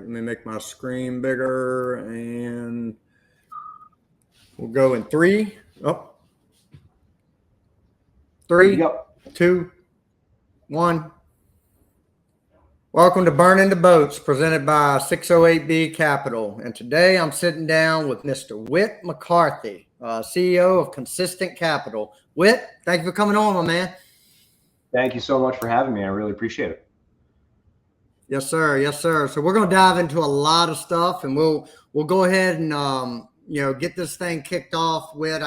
let me make my screen bigger, and we'll go in three. Oh, three, 2, 1. Welcome to Burning the Boats, presented by 608B Capital. And today I'm sitting down with Mr. Witt McCarthy, CEO of Consistent Capital. Whit, thank you for coming on, my man. Thank you so much for having me. I really appreciate it. Yes, sir. Yes, sir. So we're going to dive into a lot of stuff, and we'll go ahead and get this thing kicked off. Whit,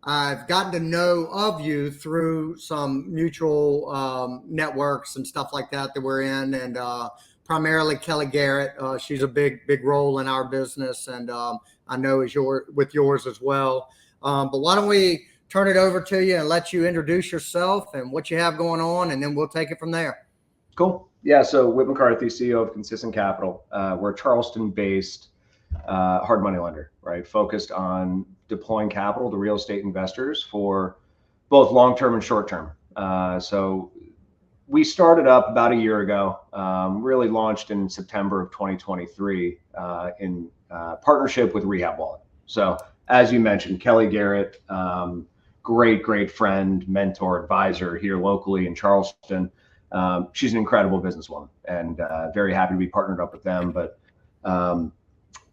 I've gotten to know of you through some mutual networks and stuff like that we're in, and primarily Kelly Garrett. She's a big role in our business, and I know with yours as well. But why don't we turn it over to you and let you introduce yourself and what you have going on, and then we'll take it from there. Cool. Yeah. So Witt McCarthy, CEO of Consistent Capital. We're a Charleston-based hard money lender, right? Focused on deploying capital to real estate investors for both long-term and short-term. So we started up about a year ago, really launched in September of 2023 in partnership with Rehab Wallet. So as you mentioned, Kelly Garrett, great friend, mentor, advisor here locally in Charleston. She's an incredible businesswoman, and very happy to be partnered up with them. But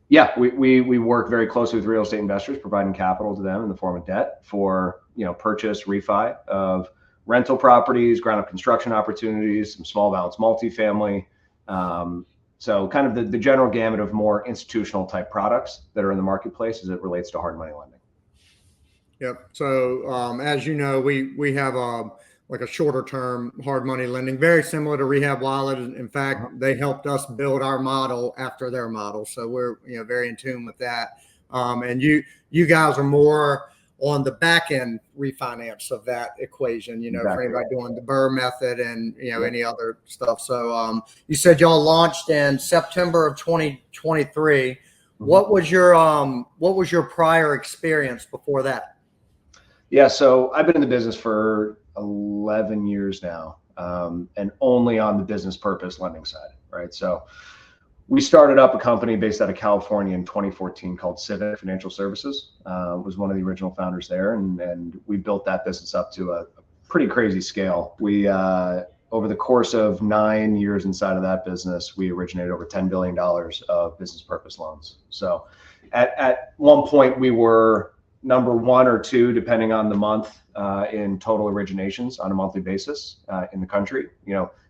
yeah, we work very closely with real estate investors, providing capital to them in the form of debt for purchase, refi of rental properties, ground up construction opportunities, some small balance multifamily. So kind of the general gamut of more institutional type products that are in the marketplace as it relates to hard money lending. Yep. So as you know, we have like a shorter term hard money lending, very similar to Rehab Wallet. In fact, they helped us build our model after their model. So we're very in tune with that. And you guys are more on the back end refinance of that equation, exactly. For anybody doing the Burr method and any other stuff. So you said y'all launched in September of 2023. Mm-hmm. What was your prior experience before that? Yeah, so I've been in the business for 11 years now, and only on the business purpose lending side, right? So we started up a company based out of California in 2014 called Civic Financial Services. Was one of the original founders there, and we built that business up to a pretty crazy scale. We over the course of 9 years inside of that business, we originated over $10 billion of business purpose loans. So at one point we were number 1 or 2, depending on the month, in total originations on a monthly basis in the country.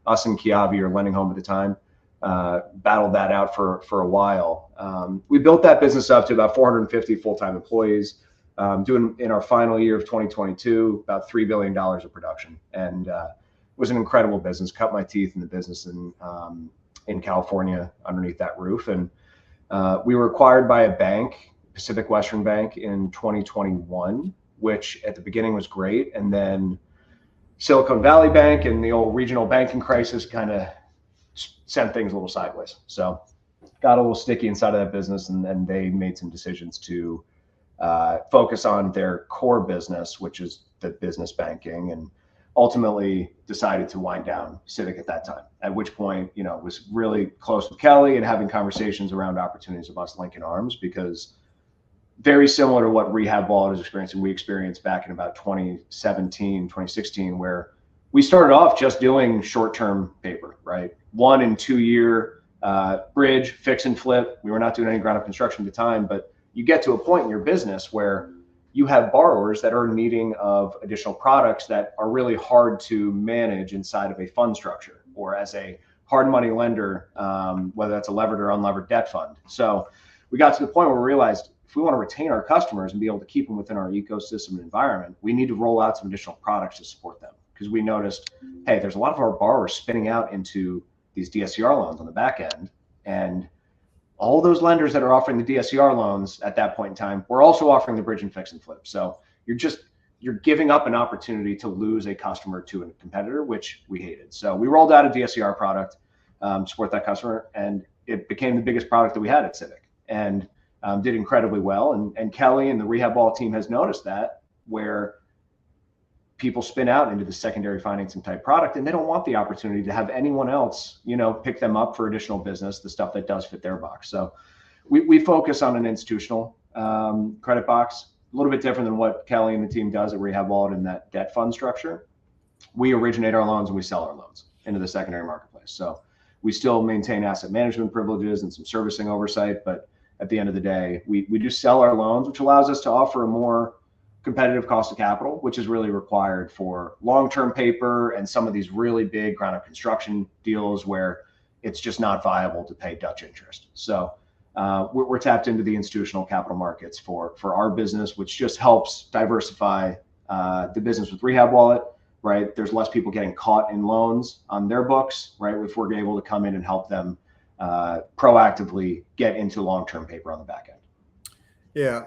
Us and Kiavi, or Lending Home at the time, battled that out for a while. We built that business up to about 450 full-time employees, doing in our final year of 2022 about $3 billion of production, and it was an incredible business. Cut my teeth in the business in California underneath that roof, and we were acquired by a bank, Pacific Western Bank, in 2021, which at the beginning was great. And then Silicon Valley Bank and the old regional banking crisis kind of sent things a little sideways. So got a little sticky inside of that business, and they made some decisions to focus on their core business, which is the business banking, and ultimately decided to wind down Civic at that time. At which point, was really close with Kelly and having conversations around opportunities of us linking arms, because very similar to what Rehab Wallet is experiencing, we experienced back in about 2017, 2016, where we started off just doing short-term paper, right? 1 and 2 year bridge, fix and flip. We were not doing any ground up construction at the time, but you get to a point in your business where you have borrowers that are in needing of additional products that are really hard to manage inside of a fund structure or as a hard money lender, whether that's a levered or unlevered debt fund. So we got to the point where we realized, if we want to retain our customers and be able to keep them within our ecosystem and environment, we need to roll out some additional products to support them. Because we noticed, hey, there's a lot of our borrowers spinning out into these DSCR loans on the back end. And all those lenders that are offering the DSCR loans at that point in time were also offering the bridge and fix and flip. So you're giving up an opportunity to lose a customer to a competitor, which we hated. So we rolled out a DSCR product to support that customer, and it became the biggest product that we had at Civic, and did incredibly well. And Kelly and the Rehab Wallet team has noticed that, where people spin out into the secondary financing type product, and they don't want the opportunity to have anyone else, pick them up for additional business, the stuff that does fit their box. So we focus on an institutional credit box, a little bit different than what Kelly and the team does at Rehab Wallet in that debt fund structure. We originate our loans and we sell our loans into the secondary marketplace. So we still maintain asset management privileges and some servicing oversight, but at the end of the day, we do sell our loans, which allows us to offer a more competitive cost of capital, which is really required for long-term paper and some of these really big ground-up construction deals where it's just not viable to pay Dutch interest. So we're tapped into the institutional capital markets for our business, which just helps diversify the business with Rehab Wallet, right? There's less people getting caught in loans on their books, right? If we're able to come in and help them proactively get into long-term paper on the back end. Yeah.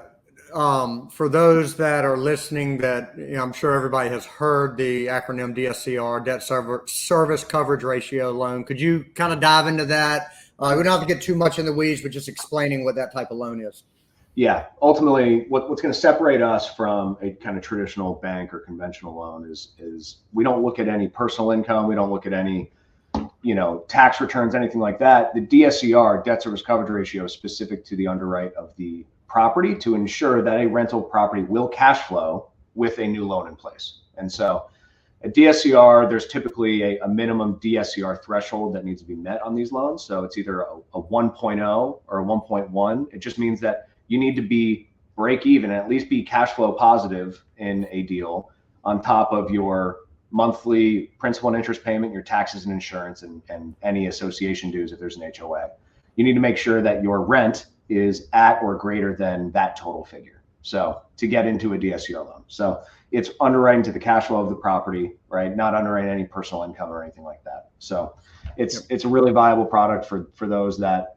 For those that are listening that, I'm sure everybody has heard the acronym DSCR, debt service coverage ratio loan. Could you kind of dive into that? We don't have to get too much in the weeds, but just explaining what that type of loan is. Yeah. Ultimately, what's going to separate us from a kind of traditional bank or conventional loan is we don't look at any personal income. We don't look at any, tax returns, anything like that. The DSCR, debt service coverage ratio, is specific to the underwrite of the property to ensure that a rental property will cash flow with a new loan in place. And so at DSCR, there's typically a minimum DSCR threshold that needs to be met on these loans. So it's either a 1.0 or a 1.1. It just means that you need to be break even and at least be cash flow positive in a deal on top of your monthly principal and interest payment, your taxes and insurance, and any association dues if there's an HOA. You need to make sure that your rent is at or greater than that total figure. So to get into a DSCR loan. So it's underwriting to the cash flow of the property, right? Not underwriting any personal income or anything like that. So it's a really viable product for those that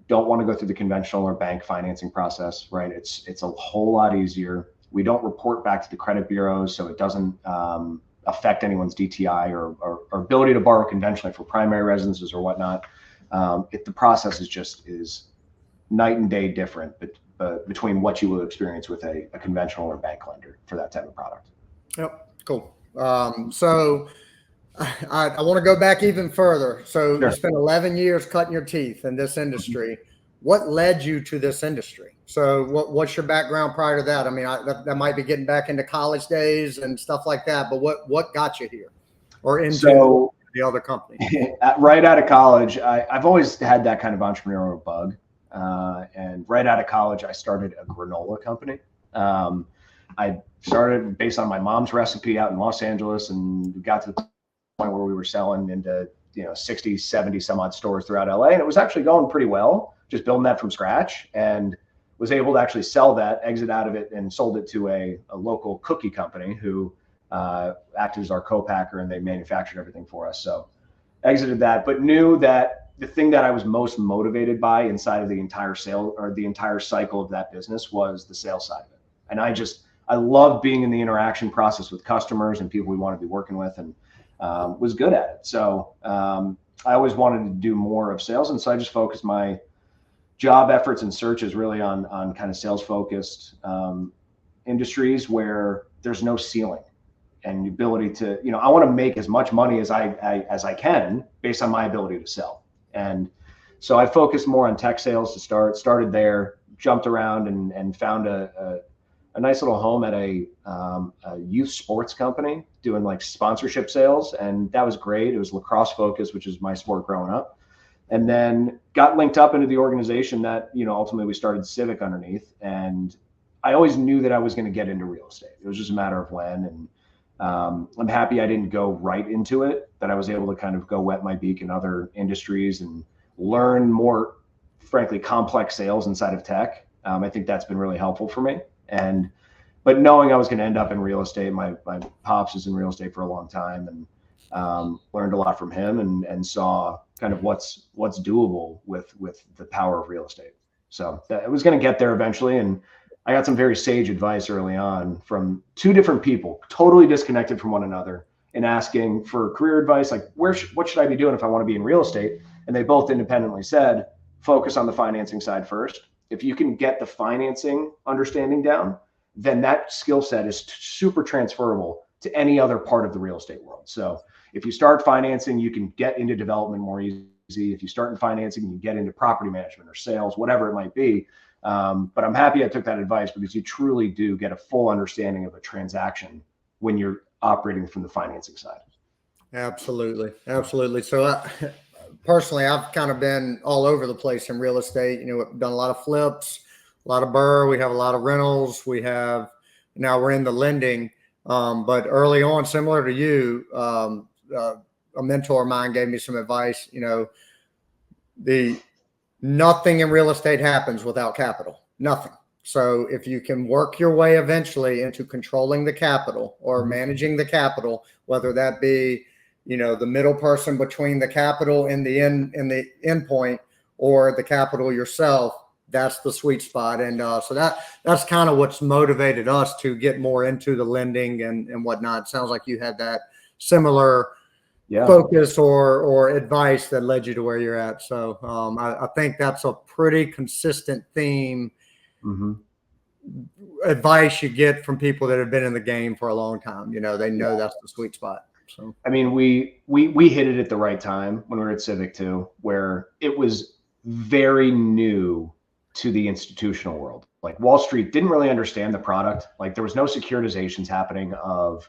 don't want to go through the conventional or bank financing process, right? It's a whole lot easier. We don't report back to the credit bureaus, so it doesn't affect anyone's DTI or ability to borrow conventionally for primary residences or whatnot. The process is night and day different between what you will experience with a conventional or bank lender for that type of product. Yep. Cool. So I want to go back even further. So Sure. You spent 11 years cutting your teeth in this industry. What led you to this industry? So what's your background prior to that? I mean, that might be getting back into college days and stuff like that, but what got you here or into the other company? Right out of college, I've always had that kind of entrepreneurial bug. And right out of college, I started a granola company. I started based on my mom's recipe out in Los Angeles, and got to the point where we were selling into 60, 70 some odd stores throughout LA. And it was actually going pretty well, just building that from scratch, and was able to actually sell that, exit out of it, and sold it to a local cookie company who acted as our co-packer, and they manufactured everything for us. So exited that, but knew that the thing that I was most motivated by inside of the entire sale or the entire cycle of that business was the sales side of it. And I love being in the interaction process with customers and people we want to be working with, and was good at it. So I always wanted to do more of sales. And so I just focused my job efforts and searches really on kind of sales focused industries where there's no ceiling and the ability to, I want to make as much money as I can based on my ability to sell. And so I focused more on tech sales to started there, jumped around and found a nice little home at a youth sports company doing like sponsorship sales. And that was great. It was lacrosse focused, which is my sport growing up. And then got linked up into the organization that, ultimately we started Civic underneath. And I always knew that I was going to get into real estate. It was just a matter of when. And I'm happy I didn't go right into it, that I was able to kind of go wet my beak in other industries and learn more, frankly, complex sales inside of tech. I think that's been really helpful for me. But knowing I was going to end up in real estate, my pops was in real estate for a long time, and learned a lot from him and saw kind of what's doable with the power of real estate. So I was going to get there eventually. And I got some very sage advice early on from two different people, totally disconnected from one another, and asking for career advice, like what should I be doing if I want to be in real estate? And they both independently said, focus on the financing side first. If you can get the financing understanding down, then that skill set is super transferable to any other part of the real estate world. So if you start financing, you can get into development more easy. If you start in financing, you can get into property management or sales, whatever it might be. But I'm happy I took that advice, because you truly do get a full understanding of a transaction when you're operating from the financing side. Absolutely. Absolutely. So personally, I've kind of been all over the place in real estate. You know, we've done a lot of flips, a lot of burr. We have a lot of rentals. Now we're in the lending. But early on, similar to you, a mentor of mine gave me some advice. You know, nothing in real estate happens without capital. Nothing. So if you can work your way eventually into controlling the capital or managing the capital, whether that be, you know, the middle person between the capital and the end point, or the capital yourself, that's the sweet spot. And so that's kind of what's motivated us to get more into the lending and whatnot. It sounds like you had that similar focus or advice that led you to where you're at. So I think that's a pretty consistent theme. Advice you get from people that have been in the game for a long time. You know, they know that's the sweet spot. So I mean, we hit it at the right time when we were at Civic too, where it was very new to the institutional world. Like Wall Street didn't really understand the product. Like there was no securitizations happening of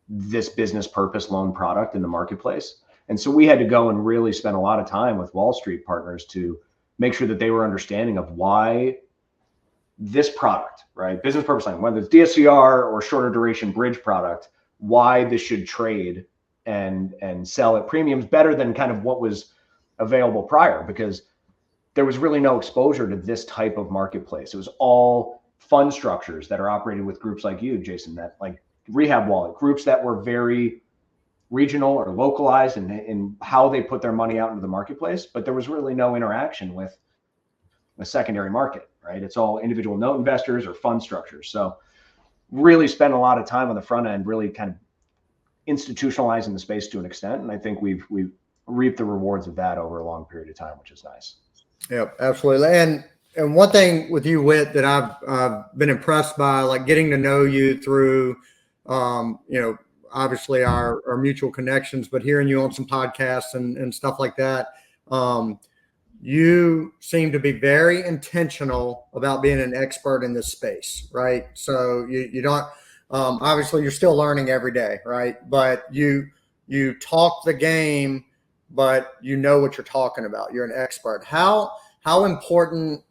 this business purpose loan product in the marketplace. And so we had to go and really spend a lot of time with Wall Street partners to make sure that they were understanding of why this product, right? Business purpose loan, whether it's DSCR or shorter duration bridge product, why this should trade and sell at premiums better than kind of what was available prior, because there was really no exposure to this type of marketplace. It was all fund structures that are operated with groups like you, Jason, that like Rehab Wallet, groups that were very regional or localized in how they put their money out into the marketplace. But there was really no interaction with a secondary market, right? It's all individual note investors or fund structures. So really spent a lot of time on the front end, really kind of institutionalizing the space to an extent. And I think we've reaped the rewards of that over a long period of time, which is nice. Yep, absolutely. And one thing with you, Whit, that I've been impressed by, like getting to know you through, you know, obviously our mutual connections, but hearing you on some podcasts and stuff like that. You seem to be very intentional about being an expert in this space, right? So you don't, obviously you're still learning every day, right? But you talk the game, but you know what you're talking about. You're an expert. How important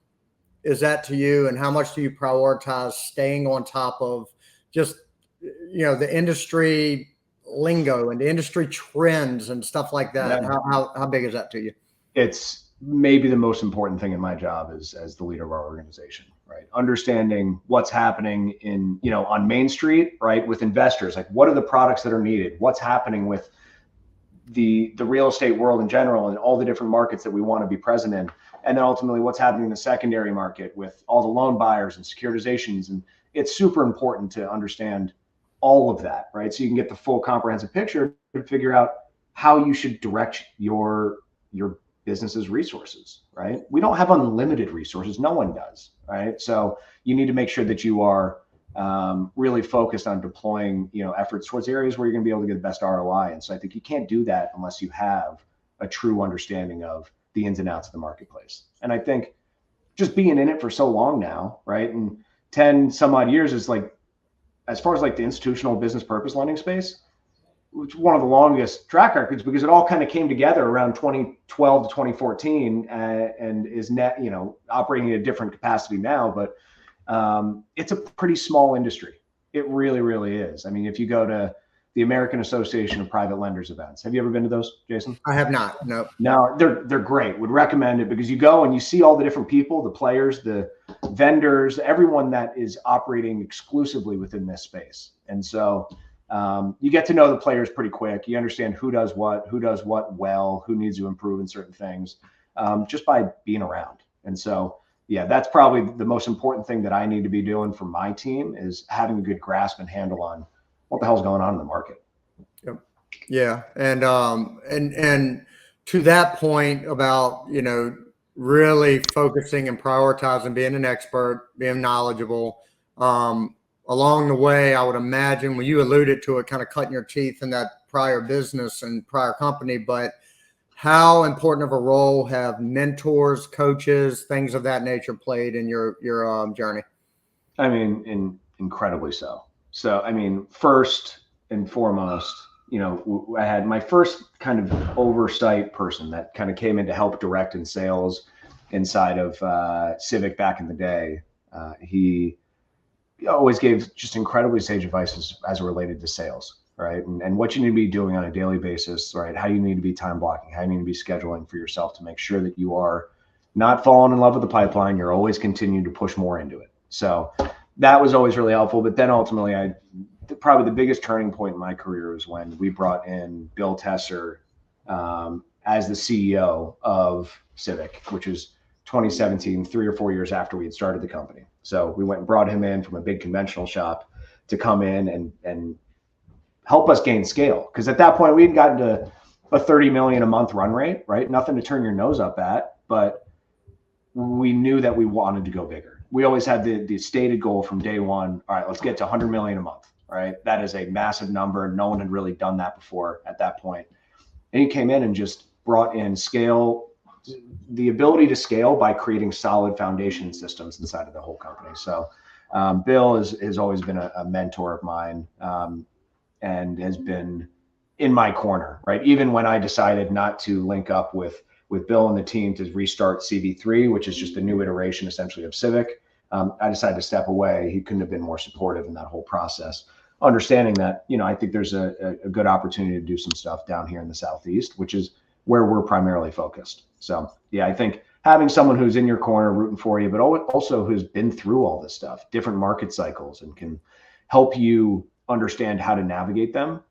is that to you, and how much do you prioritize staying on top of just, you know, the industry lingo and the industry trends and stuff like that? Yeah. How big is that to you? It's maybe the most important thing in my job as the leader of our organization, right? Understanding what's happening in, you know, on Main Street, right? With investors, like what are the products that are needed? What's happening with the real estate world in general and all the different markets that we want to be present in. And then ultimately what's happening in the secondary market with all the loan buyers and securitizations. And it's super important to understand all of that, right? So you can get the full comprehensive picture to figure out how you should direct your business's resources, right? We don't have unlimited resources. No one does, right? So you need to make sure that you are really focused on deploying, you know, efforts towards areas where you're going to be able to get the best ROI. And so I think you can't do that unless you have a true understanding of the ins and outs of the marketplace. And I think just being in it for so long now, right? And 10 some odd years is like, as far as like the institutional business purpose lending space, which is one of the longest track records because it all kind of came together around 2012 to 2014 and is net, you know, operating at a different capacity now, but it's a pretty small industry. It really, really is. I mean, if you go to the American Association of Private Lenders events, have you ever been to those, Jason? I have not. No. No, they're great. Would recommend it because you go and you see all the different people, the players, the vendors, everyone that is operating exclusively within this space. And so you get to know the players pretty quick. You understand who does what well, who needs to improve in certain things, just by being around. And so, yeah, that's probably the most important thing that I need to be doing for my team is having a good grasp and handle on what the hell's going on in the market. Yep. Yeah. And to that point about, you know, really focusing and prioritizing being an expert, being knowledgeable. along the way, I would imagine, when you alluded to it, kind of cutting your teeth in that prior business and prior company, but how important of a role have mentors, coaches, things of that nature played in your journey? I mean, incredibly so. So, I mean, first and foremost, I had my first kind of oversight person that kind of came in to help direct in sales inside of Civic back in the day. He always gave just incredibly sage advice as it related to sales, right? And what you need to be doing on a daily basis, right? How you need to be time blocking, how you need to be scheduling for yourself to make sure that you are not falling in love with the pipeline. You're always continuing to push more into it. So that was always really helpful. But then ultimately, probably the biggest turning point in my career was when we brought in Bill Tesser as the CEO of Civic, which was 2017, 3 or 4 years after we had started the company. So we went and brought him in from a big conventional shop to come in and help us gain scale. Because at that point, we had gotten to a 30 million a month run rate, right? Nothing to turn your nose up at, but we knew that we wanted to go bigger. We always had the stated goal from day one. All right, let's get to 100 million a month, right? That is a massive number. No one had really done that before at that point. And he came in and just brought in scale, the ability to scale by creating solid foundation systems inside of the whole company. So Bill has always been a mentor of mine and has been in my corner, right? Even when I decided not to link up with Bill and the team to restart CV3, which is just a new iteration essentially of Civic, I decided to step away. He couldn't have been more supportive in that whole process, understanding that, I think there's a good opportunity to do some stuff down here in the Southeast, which is where we're primarily focused. So yeah, I think having someone who's in your corner rooting for you, but also who's been through all this stuff, different market cycles, and can help you understand how to navigate them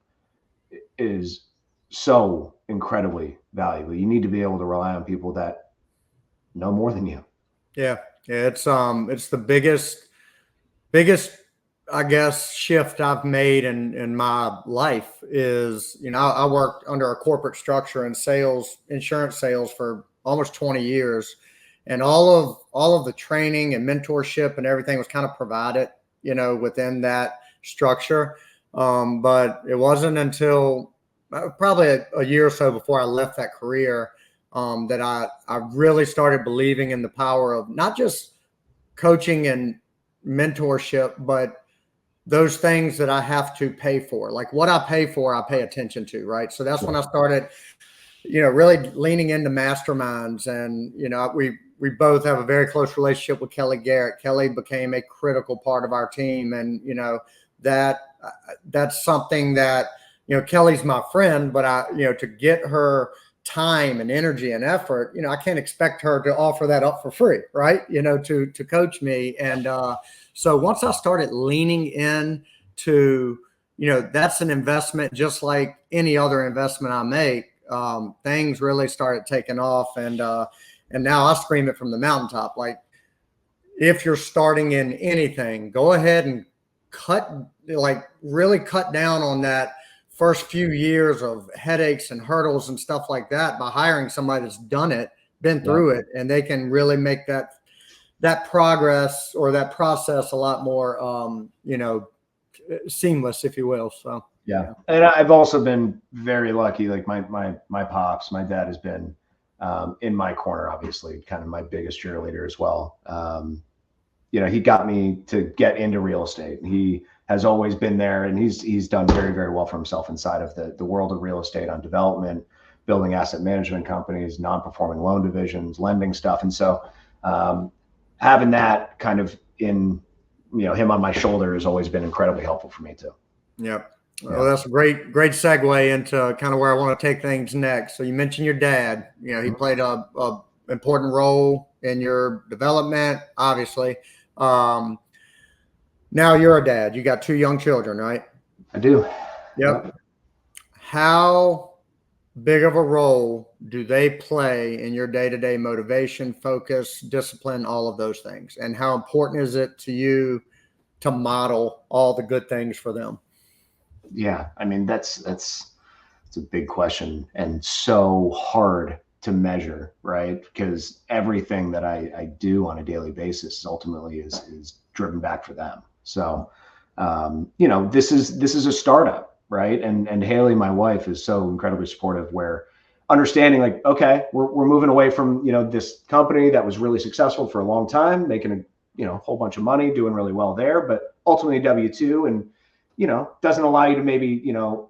is so incredibly valuable. You need to be able to rely on people that know more than you. Yeah. It's the biggest, I guess, shift I've made in my life is, I worked under a corporate structure in sales, insurance sales for almost 20 years. And all of the training and mentorship and everything was kind of provided, within that structure. But it wasn't until probably a year or so before I left that career that I really started believing in the power of not just coaching and mentorship, but those things that I have to pay for. Like what I pay for, I pay attention to, right? So that's when I started, really leaning into masterminds. And, we both have a very close relationship with Kelly Garrett. Kelly became a critical part of our team. And, that's something that, Kelly's my friend, but to get her time and energy and effort, I can't expect her to offer that up for free, right? To coach me. And so once I started leaning in to, that's an investment just like any other investment I make, things really started taking off. And now I scream it from the mountaintop. Like, if you're starting in anything, go ahead and really cut down on that first few years of headaches and hurdles and stuff like that by hiring somebody that's done it, been through it, and they can really make that progress or that process a lot more, seamless, if you will. So, yeah. And I've also been very lucky. Like my pops, my dad has been in my corner, obviously, kind of my biggest cheerleader as well. He got me to get into real estate. He has always been there, and he's done very, very well for himself inside of the world of real estate on development, building asset management companies, non-performing loan divisions, lending stuff. And so having that kind of in, him on my shoulder has always been incredibly helpful for me too. Yep. Well, that's a great segue into kind of where I want to take things next. So you mentioned your dad. He played a important role in your development, obviously. Now you're a dad. You got 2 young children, right? I do. Yep. How big of a role do they play in your day-to-day motivation, focus, discipline, all of those things? And how important is it to you to model all the good things for them? Yeah. I mean, that's a big question and so hard to measure, right? Because everything that I do on a daily basis ultimately is driven back for them. So This is a startup, right? And Haley, my wife, is so incredibly supportive, where understanding like, okay, we're moving away from, this company that was really successful for a long time, making a whole bunch of money, doing really well there, but ultimately W-2, and, doesn't allow you to maybe,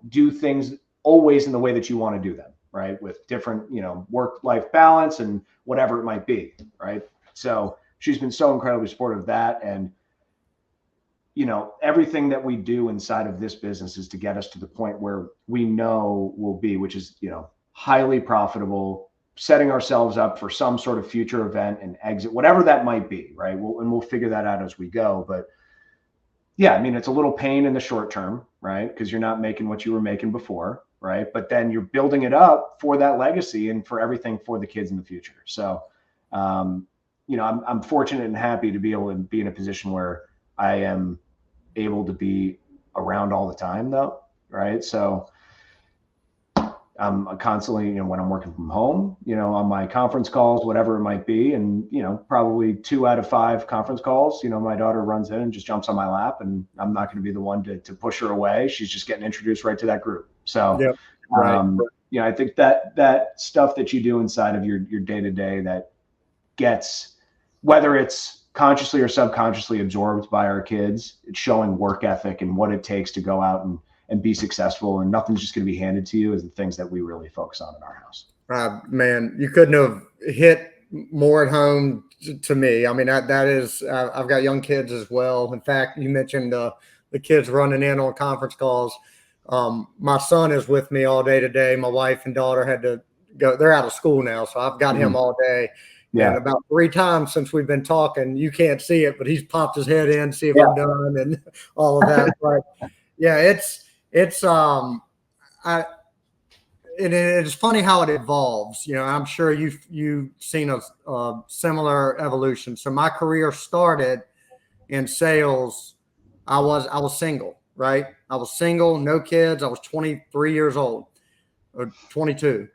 do things always in the way that you want to do them, right? With different, work-life balance and whatever it might be, right? So she's been so incredibly supportive of that. And, everything that we do inside of this business is to get us to the point where we know we'll be, which is, highly profitable, setting ourselves up for some sort of future event and exit, whatever that might be, right? We'll figure that out as we go. But yeah, I mean, it's a little pain in the short term, right? Because you're not making what you were making before, right? But then you're building it up for that legacy and for everything for the kids in the future. So, I'm fortunate and happy to be able to be in a position where I am able to be around all the time, though, right? So I'm constantly, when I'm working from home, on my conference calls, whatever it might be. And, probably 2 out of 5 conference calls, my daughter runs in and just jumps on my lap, and I'm not going to be the one to push her away. She's just getting introduced right to that group. So, Yep. Right. I think that stuff that you do inside of your day-to-day that gets, whether it's consciously or subconsciously absorbed by our kids, it's showing work ethic and what it takes to go out and be successful, and nothing's just going to be handed to you, is the things that we really focus on in our house. Man, you couldn't have hit more at home to me. I mean, that is, I've got young kids as well. In fact, you mentioned the kids running in on conference calls. My son is with me all day today. My wife and daughter had to go. They're out of school now, so I've got him all day. Yeah. And about 3 times since we've been talking, you can't see it, but he's popped his head in, see if I'm done, and all of that. But yeah, it's funny how it evolves. I'm sure you've seen a similar evolution. So my career started in sales. I was single, right? I was single, no kids. I was 23 years old, or 22.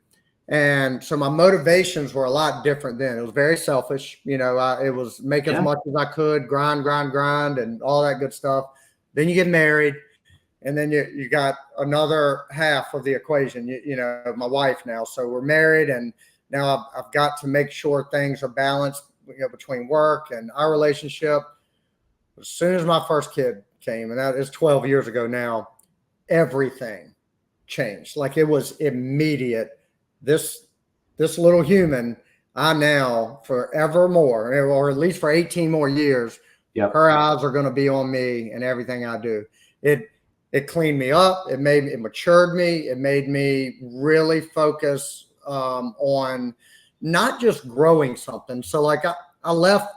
And so my motivations were a lot different then. It was very selfish. It was make as much as I could, grind, and all that good stuff. Then you get married, and then you got another half of the equation, my wife now. So we're married, and now I've got to make sure things are balanced, between work and our relationship. As soon as my first kid came, and that is 12 years ago now, everything changed. Like, it was immediate. This little human, I now forevermore, or at least for 18 more years, her eyes are going to be on me and everything I do. It cleaned me up. It matured me. It made me really focus on not just growing something. So like I left,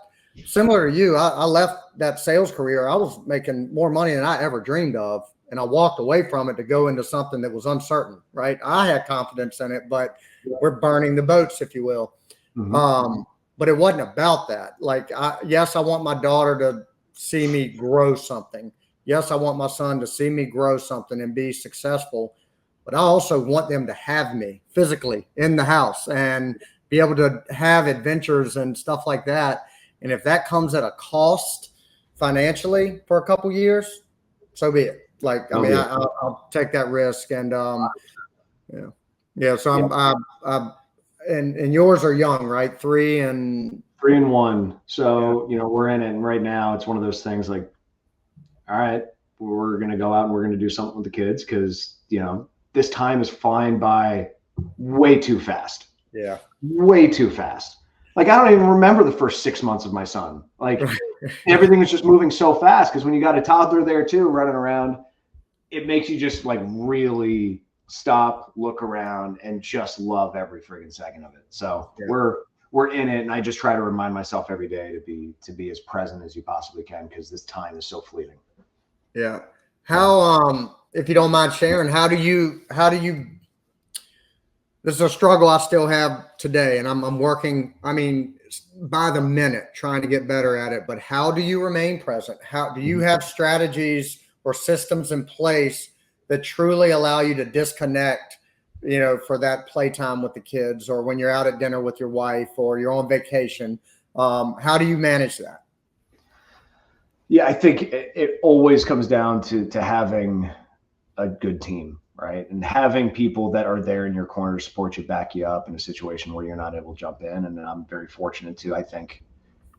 similar to you, I left that sales career. I was making more money than I ever dreamed of. And I walked away from it to go into something that was uncertain, right? I had confidence in it, but we're burning the boats, if you will. Mm-hmm. But it wasn't about that. Like, yes, I want my daughter to see me grow something. Yes, I want my son to see me grow something and be successful. But I also want them to have me physically in the house and be able to have adventures and stuff like that. And if that comes at a cost financially for a couple years, so be it. Like, I mean, I'll take that risk. And, so and yours are young, right? 3 and 1. So, we're in it. And right now it's one of those things like, all right, we're going to go out and we're going to do something with the kids, because, this time is flying by way too fast. Yeah. Way too fast. Like, I don't even remember the first 6 months of my son. Like, everything is just moving so fast, because when you got a toddler there too, running around, it makes you just like really stop, look around, and just love every friggin' second of it. So we're in it, and I just try to remind myself every day to be as present as you possibly can, because this time is so fleeting. Yeah. How, if you don't mind sharing, how do you, this is a struggle I still have today, and I'm working, I mean, by the minute, trying to get better at it, but how do you remain present? How do you have strategies or systems in place that truly allow you to disconnect, for that playtime with the kids, or when you're out at dinner with your wife, or you're on vacation? How do you manage that? Yeah, I think it always comes down to having a good team, right? And having people that are there in your corner to support you, back you up in a situation where you're not able to jump in. And I'm very fortunate to, I think,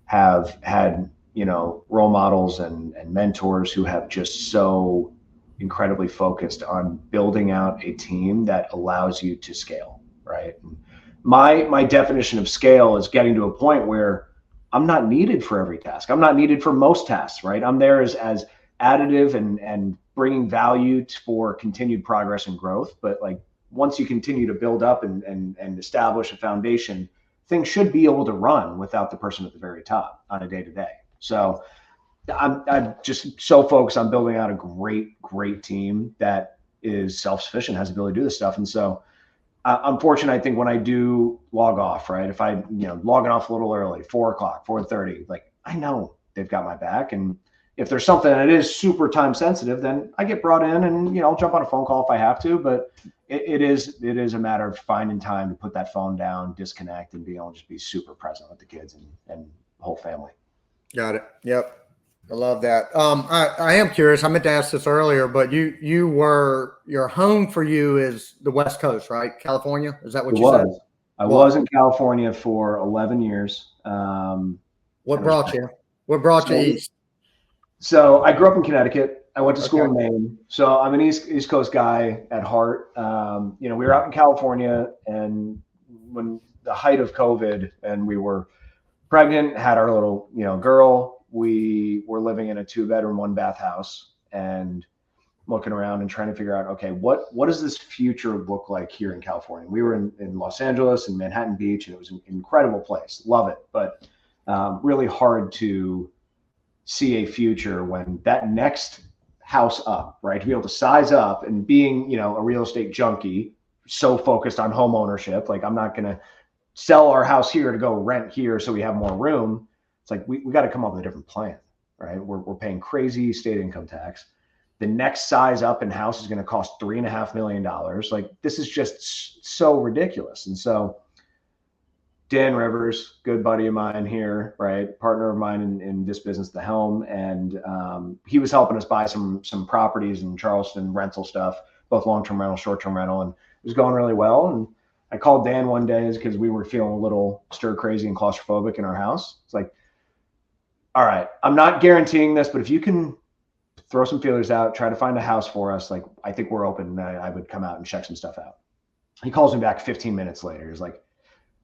have had, role models and mentors who have just so incredibly focused on building out a team that allows you to scale, right? And my definition of scale is getting to a point where I'm not needed for every task. I'm not needed for most tasks, right? I'm there as additive and bringing value for continued progress and growth. But like once you continue to build up and establish a foundation, things should be able to run without the person at the very top on a day to day. So I'm just so focused on building out a great team that is self-sufficient, has the ability to do this stuff. And so I'm fortunate, I think, when I do log off, right? If I, logging off a little early, 4:00, 4:30, like I know they've got my back. And if there's something that is super time sensitive, then I get brought in and, I'll jump on a phone call if I have to, but it is a matter of finding time to put that phone down, disconnect, and be able to just be super present with the kids and the whole family. Got it. Yep. I love that. I am curious. I meant to ask this earlier, but your home for you is the West Coast, right? California. Is that what you said? I was in California for 11 years. What brought you? What brought you east? So I grew up in Connecticut. I went to school in Maine. So I'm an East Coast guy at heart. We were out in California, and when the height of COVID, and we were pregnant, had our little, girl. We were living in a 2-bedroom, 1-bath house and looking around and trying to figure out, okay, what does this future look like here in California? We were in Los Angeles and Manhattan Beach, and it was an incredible place. Love it. But really hard to see a future when that next house up, right? To be able to size up, and being, a real estate junkie, so focused on home ownership. Like, I'm not going to sell our house here to go rent here so we have more room. It's like, we got to come up with a different plan, right? We're paying crazy state income tax. The next size up in house is going to cost $3.5 million. Like, this is just so ridiculous. And so Dan Rivers, good buddy of mine here, right? Partner of mine in this business, The Helm. And he was helping us buy some properties in Charleston, rental stuff, both long-term rental, short-term rental. And it was going really well. And I called Dan one day because we were feeling a little stir crazy and claustrophobic in our house. It's like, all right, I'm not guaranteeing this, but if you can throw some feelers out, try to find a house for us, like, I think we're open. I would come out and check some stuff out. He calls me back 15 minutes later. He's like,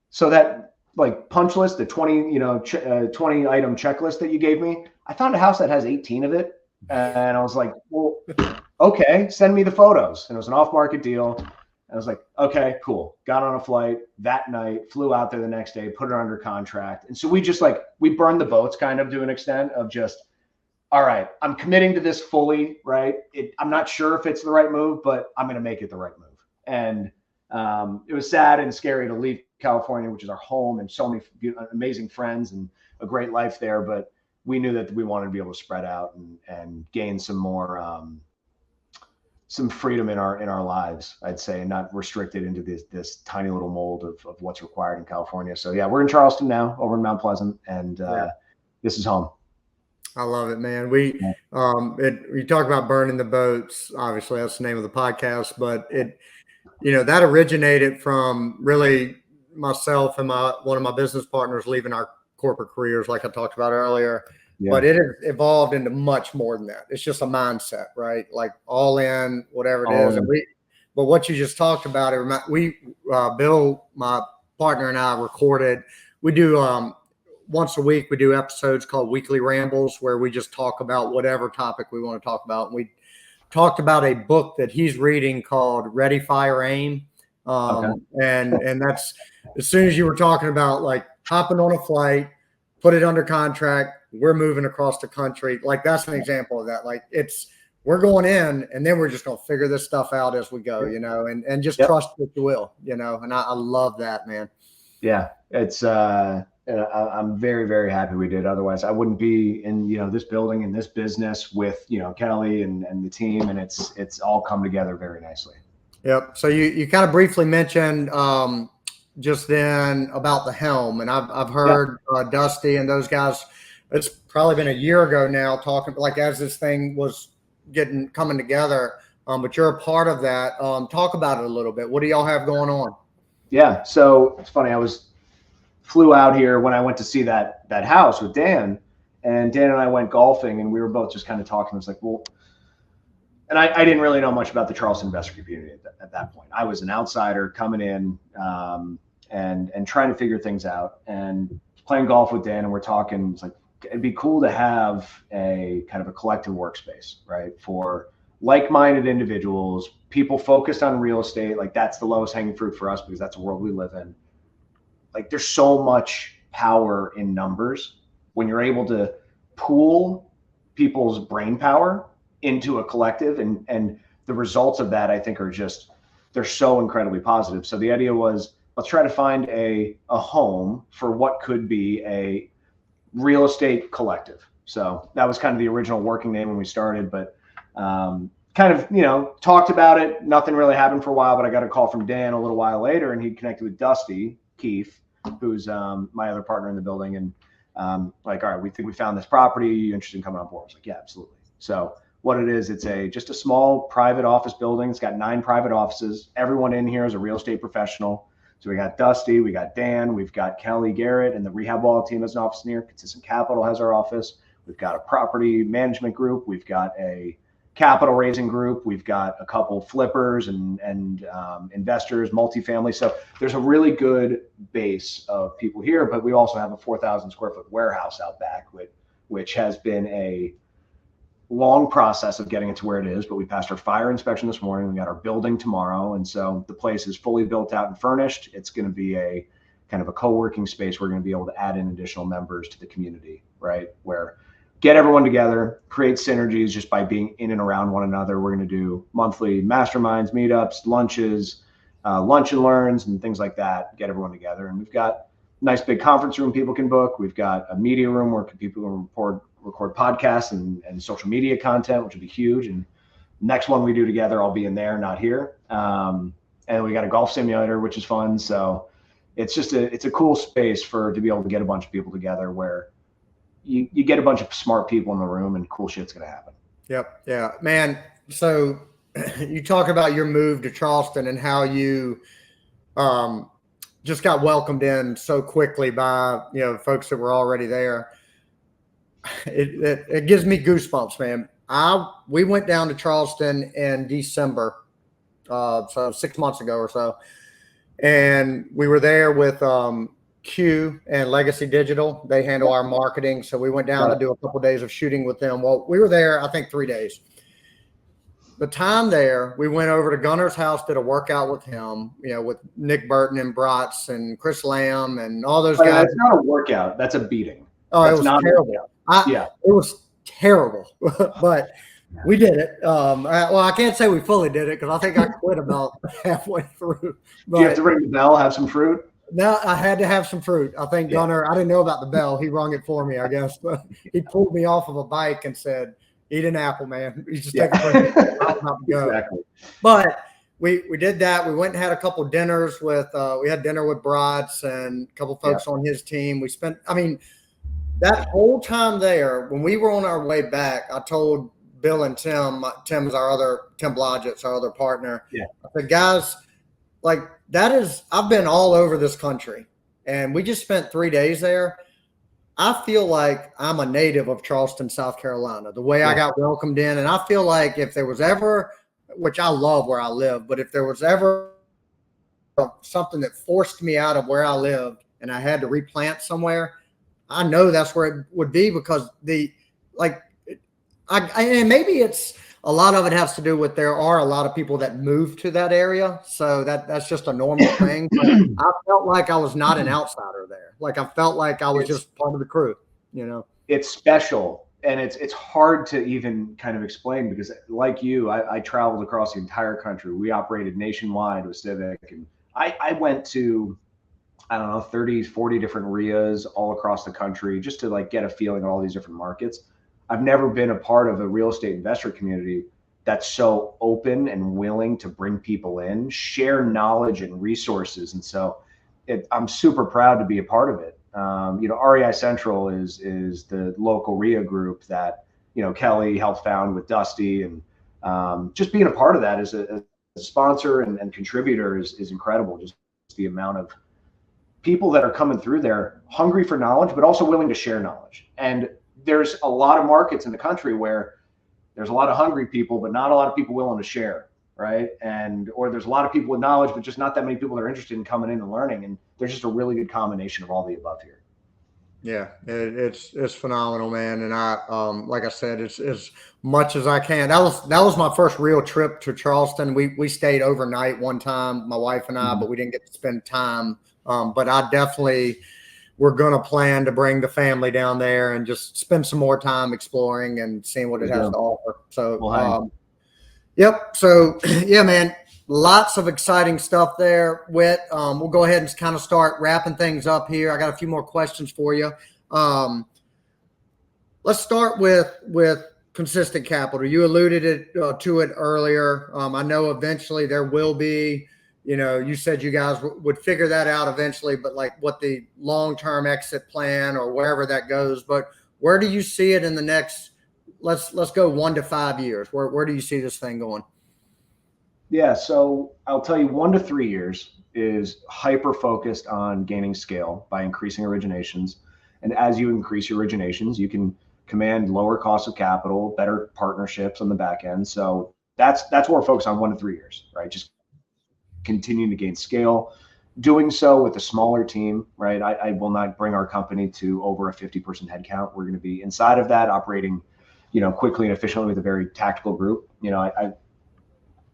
so that like punch list, the 20 item checklist that you gave me, I found a house that has 18 of it. And I was like, well, okay, send me the photos. And it was an off-market deal. I was like, okay, cool. Got on a flight that night, flew out there the next day, put it under contract. And so we burned the boats kind of to an extent of just, all right, I'm committing to this fully, right? I'm not sure if it's the right move, but I'm going to make it the right move. And it was sad and scary to leave California, which is our home, and so many amazing friends and a great life there. But we knew that we wanted to be able to spread out and gain some more, some freedom in our lives, I'd say, and not restricted into this tiny little mold of what's required in California. So yeah, we're in Charleston now, over in Mount Pleasant, and this is home. I love it, man. We talk about burning the boats. Obviously, that's the name of the podcast, but that originated from really myself and one of my business partners leaving our corporate careers, like I talked about earlier. Yeah. But it has evolved into much more than that. It's just a mindset, right? Like all in, whatever it is. And but what you just talked about, Bill, my partner, and I recorded. We do once a week. We do episodes called Weekly Rambles, where we just talk about whatever topic we want to talk about. And we talked about a book that he's reading called Ready, Fire, Aim. And that's, as soon as you were talking about like hopping on a flight, put it under contract, we're moving across the country. Like, that's an example of that. Like, we're going in, and then we're just going to figure this stuff out as we go, and just trust that you will, and I love that, man. Yeah. It's, I'm very, very happy we did. Otherwise I wouldn't be in, this building and this business with, Kelly and the team, and it's all come together very nicely. Yep. So you kind of briefly mentioned, just then about the Helm, and I've heard Dusty and those guys it's probably been a year ago now, talking like as this thing was coming together. But you're a part of that. Talk about it a little bit. What do y'all have going on? Yeah. So it's funny. Flew out here when I went to see that house with Dan, and Dan and I went golfing, and we were both just kind of talking. It was like, well, and I didn't really know much about the Charleston investor community at that point. I was an outsider coming in, and trying to figure things out, and playing golf with Dan, and we're talking. It's like, it'd be cool to have a kind of a collective workspace, right, for like-minded individuals, people focused on real estate. Like, that's the lowest hanging fruit for us because that's the world we live in. Like, there's so much power in numbers when you're able to pool people's brain power into a collective, and the results of that, I think, are just, they're so incredibly positive. So the idea was, let's try to find a home for what could be a real estate collective. So that was kind of the original working name when we started, but kind of, talked about it. Nothing really happened for a while, but I got a call from Dan a little while later, and he connected with Dusty Keith, who's my other partner in the building. And like, all right, we think we found this property. You interested in coming on board? I was like, yeah, absolutely. So what it is, it's just a small private office building. It's got 9 private offices. Everyone in here is a real estate professional. So we got Dusty, we got Dan, we've got Kelly Garrett, and the Rehab Wall team has an office in here. Consistent Capital has our office. We've got a property management group. We've got a capital raising group. We've got a couple flippers and investors, multifamily. So there's a really good base of people here, but we also have a 4,000 square foot warehouse out back, which has been a long process of getting it to where it is, but we passed our fire inspection this morning. We got our building tomorrow. And so the place is fully built out and furnished. It's going to be a kind of a co-working space. We're going to be able to add in additional members to the community, right? Where get everyone together, create synergies just by being in and around one another. We're going to do monthly masterminds, meetups, lunches, lunch and learns, and things like that. Get everyone together. And we've got a nice big conference room people can book. We've got a media room where people can record podcasts and social media content, which would be huge. And next one we do together, I'll be in there, not here. And we got a golf simulator, which is fun. So it's just it's a cool space to be able to get a bunch of people together where you get a bunch of smart people in the room and cool shit's going to happen. Yep. Yeah, man. So you talk about your move to Charleston and how you just got welcomed in so quickly by, folks that were already there. It gives me goosebumps, man. We went down to Charleston in December, so 6 months ago or so, and we were there with Q and Legacy Digital. They handle our marketing, so we went down to do a couple of days of shooting with them. Well, we were there, I think, 3 days. The time there, we went over to Gunner's house, did a workout with him, with Nick Burton and Bratz and Chris Lamb and all those guys. It's not a workout. That's a beating. Oh, it was terrible. It was terrible, but we did it. Well, I can't say we fully did it because I think I quit about halfway through. But do you have to ring the bell, have some fruit? No, I had to have some fruit. I think Gunner, I didn't know about the bell. He rung it for me, I guess. But he pulled me off of a bike and said, eat an apple, man. You just take a break. I'm about to go. Exactly. But we did that. We went and had a couple dinners with we had dinner with Bratz and a couple folks on his team. We spent, that whole time there, when we were on our way back, I told Bill and Tim Blodgett's our other partner. Yeah. I said, guys, like I've been all over this country and we just spent 3 days there. I feel like I'm a native of Charleston, South Carolina, the way I got welcomed in. And I feel like if there was ever, which I love where I live, but if there was ever something that forced me out of where I lived and I had to replant somewhere, I know that's where it would be because and maybe it's a lot of it has to do with there are a lot of people that move to that area. So that's just a normal thing. But I felt like I was not an outsider there. Like I felt like I was just part of the crew, It's special. And it's hard to even kind of explain because like you, I traveled across the entire country. We operated nationwide with Civic. And I went to, 30, 40 different RIAs all across the country just to get a feeling of all these different markets. I've never been a part of a real estate investor community that's so open and willing to bring people in, share knowledge and resources. And so I'm super proud to be a part of it. REI Central is the local RIA group that, Kelly helped found with Dusty, and just being a part of that as a sponsor and contributor is incredible. Just the amount of people that are coming through there hungry for knowledge, but also willing to share knowledge. And there's a lot of markets in the country where there's a lot of hungry people, but not a lot of people willing to share, right? Or there's a lot of people with knowledge, but just not that many people that are interested in coming in and learning. And there's just a really good combination of all the above here. Yeah, it's phenomenal, man. And I, like I said, it's as much as I can. That was my first real trip to Charleston. We stayed overnight one time, my wife and I, but we didn't get to spend time. But we're going to plan to bring the family down there and just spend some more time exploring and seeing what it has to offer. So, yep. So yeah, man, lots of exciting stuff there, Whit. We'll go ahead and kind of start wrapping things up here. I got a few more questions for you. Let's start with consistent capital. You alluded to it earlier. I know eventually there will be, you said you guys would figure that out eventually, but like what the long-term exit plan or wherever that goes, but where do you see it in the next, let's go 1 to 5 years? Where do you see this thing going? Yeah, so I'll tell you 1 to 3 years is hyper focused on gaining scale by increasing originations. And as you increase your originations, you can command lower cost of capital, better partnerships on the back end. So that's what we're focused on 1 to 3 years, right? Just continuing to gain scale, doing so with a smaller team, right? I will not bring our company to over a 50% headcount. We're going to be inside of that, operating, quickly and efficiently with a very tactical group.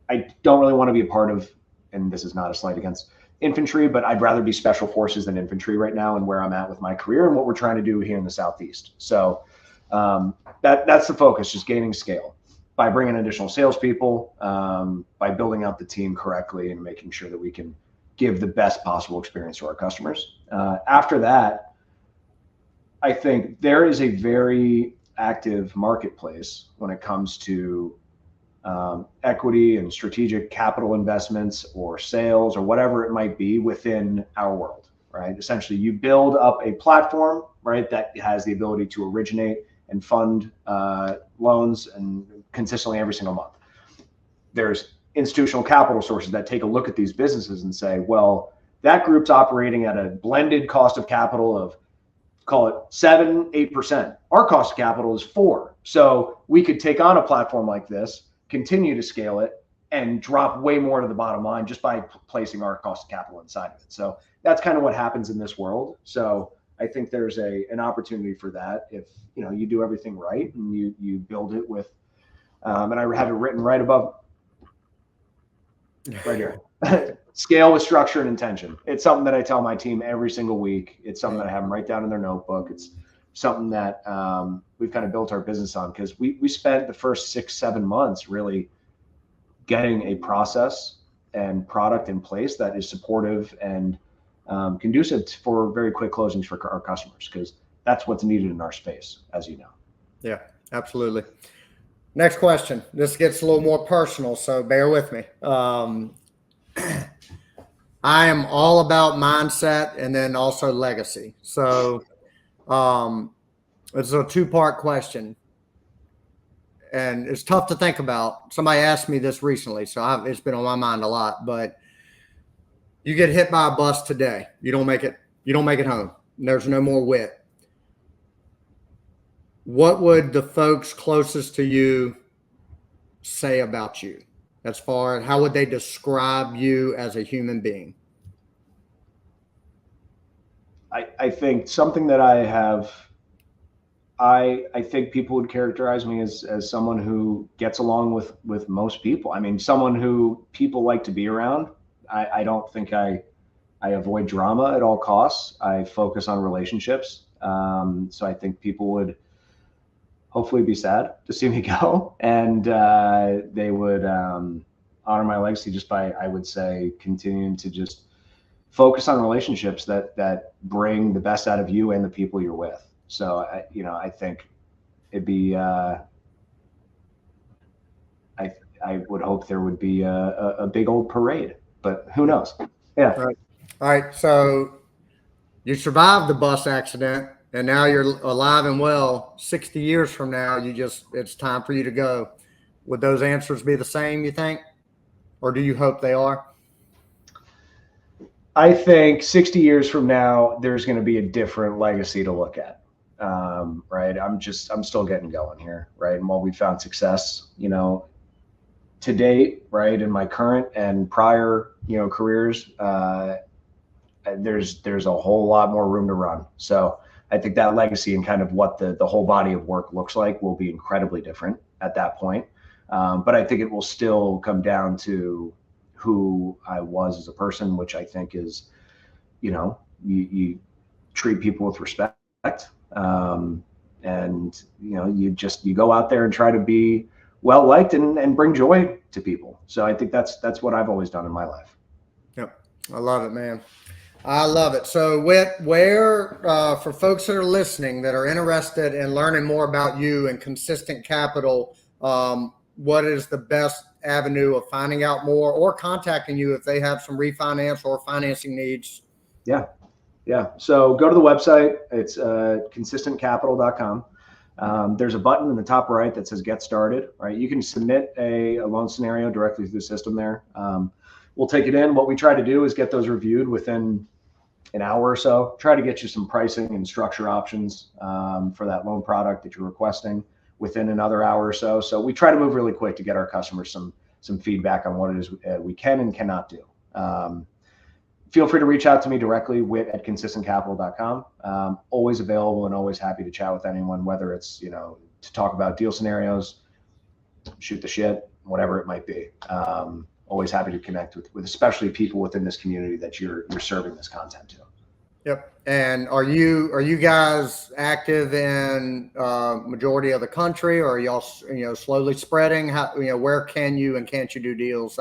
I don't really want to be a part of, and this is not a slight against infantry, but I'd rather be special forces than infantry right now, and where I'm at with my career and what we're trying to do here in the Southeast. So that's the focus, just gaining scale by bringing additional salespeople, by building out the team correctly and making sure that we can give the best possible experience to our customers. After that, I think there is a very active marketplace when it comes to equity and strategic capital investments or sales or whatever it might be within our world, right? Essentially, you build up a platform, right, that has the ability to originate and fund loans and consistently every single month. There's institutional capital sources that take a look at these businesses and say, well, that group's operating at a blended cost of capital of, call it 7-8%. Our cost of capital is 4%. So we could take on a platform like this, continue to scale it, and drop way more to the bottom line just by placing our cost of capital inside of it. So that's kind of what happens in this world. So I think there's an opportunity for that if you do everything right and you build it with, and I have it written right above, right here. Scale with structure and intention. It's something that I tell my team every single week. It's something that I have them write down in their notebook. It's something that we've kind of built our business on, because we spent the first 6-7 months really getting a process and product in place that is supportive and conducive for very quick closings for our customers, because that's what's needed in our space, as you know. Yeah, absolutely. Next question. This gets a little more personal, so bear with me. I am all about mindset and then also legacy. So it's a 2-part question, and it's tough to think about. Somebody asked me this recently, so it's been on my mind a lot. But you get hit by a bus today, you don't make it home. There's no more Whit. What would the folks closest to you say about you? As far as how would they describe you as a human being? I think something that I have, I think people would characterize me as someone who gets along with most people. I mean, someone who people like to be around. I don't think I avoid drama at all costs. I focus on relationships. So I think people would hopefully be sad to see me go, and they would honor my legacy just by, I would say, continuing to just focus on relationships that bring the best out of you and the people you're with. So I think it'd be I would hope there would be a big old parade, but who knows? Yeah. All right. So you survived the bus accident and now you're alive and well. 60 years from now, it's time for you to go. Would those answers be the same, you think? Or do you hope they are? I think 60 years from now, there's going to be a different legacy to look at. Right. I'm still getting going here. Right. And while we found success, to date, right, in my current and prior, careers, there's a whole lot more room to run. So I think that legacy and kind of what the whole body of work looks like will be incredibly different at that point. But I think it will still come down to who I was as a person, which I think is, you treat people with respect, and you go out there and try to be well liked and bring joy to people. So I think that's what I've always done in my life. Yep, I love it, man. I love it. So, Whit, where for folks that are listening that are interested in learning more about you and Consistent Capital, what is the best avenue of finding out more or contacting you if they have some refinance or financing needs? Yeah. So go to the website. It's consistentcapital.com. There's a button in the top right that says Get Started. Right. You can submit a loan scenario directly through the system there. We'll take it in. What we try to do is get those reviewed within an hour or so. Try to get you some pricing and structure options for that loan product that you're requesting within another hour or so. So we try to move really quick to get our customers some feedback on what it is we can and cannot do. Feel free to reach out to me directly, whit@consistentcapital.com. Always available and always happy to chat with anyone, whether it's, to talk about deal scenarios, shoot the shit, whatever it might be. Always happy to connect with especially people within this community that you're serving this content to. Yep. And are you guys active in majority of the country, or are y'all slowly spreading? How, where can you and can't you do deals?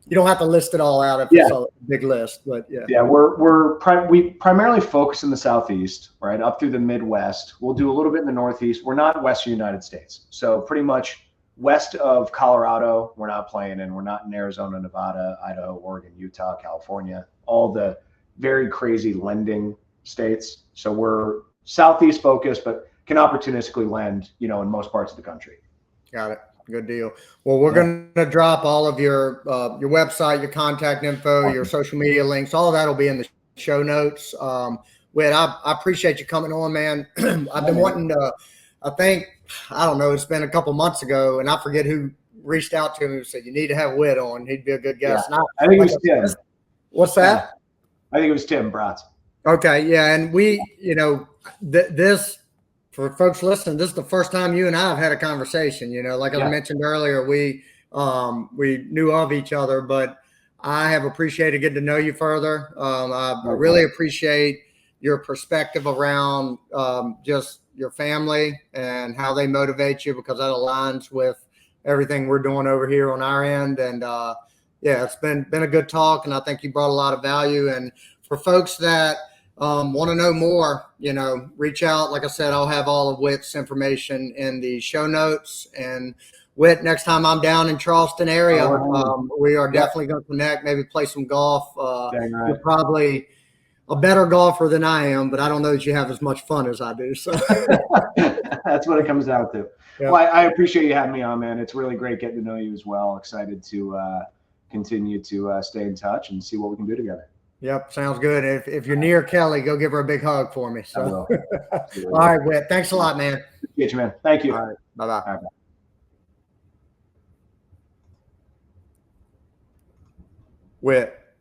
You don't have to list it all out if it's a big list, but yeah. Yeah, we primarily focus in the Southeast, right, up through the Midwest. We'll do a little bit in the Northeast. We're not Western United States, so pretty much west of Colorado, we're not playing in. We're not in Arizona, Nevada, Idaho, Oregon, Utah, California, all the very crazy lending states. So we're Southeast focused, but can opportunistically lend, in most parts of the country. Got it. Good deal. Well, we're going to drop all of your website, your contact info, your social media links. All of that will be in the show notes. Whit, I appreciate you coming on, man. I've been wanting to, I don't know, it's been a couple months ago, and I forget who reached out to me and said, you need to have Whit on. He'd be a good guest. Yeah. I think it was Tim. What's that? I think it was Tim Bratz. Okay. Yeah. And we, this, for folks listening, this is the first time you and I have had a conversation. Like I mentioned earlier, we knew of each other, but I have appreciated getting to know you further. I really appreciate your perspective around just your family and how they motivate you, because that aligns with everything we're doing over here on our end. And it's been a good talk, and I think you brought a lot of value. And for folks that want to know more, reach out. Like I said, I'll have all of Whit's information in the show notes. And Whit, next time I'm down in Charleston area, we are definitely going to connect, maybe play some golf. You're probably a better golfer than I am, but I don't know that you have as much fun as I do. So that's what it comes down to. Yeah. Well, I appreciate you having me on, man. It's really great getting to know you as well. Excited to continue to stay in touch and see what we can do together. Yep. Sounds good. If you're near Kelly, go give her a big hug for me. So. I will. All right, Whit. Thanks a lot, man. Appreciate you, man. Thank you. All right. Bye-bye. All right, bye. Whit.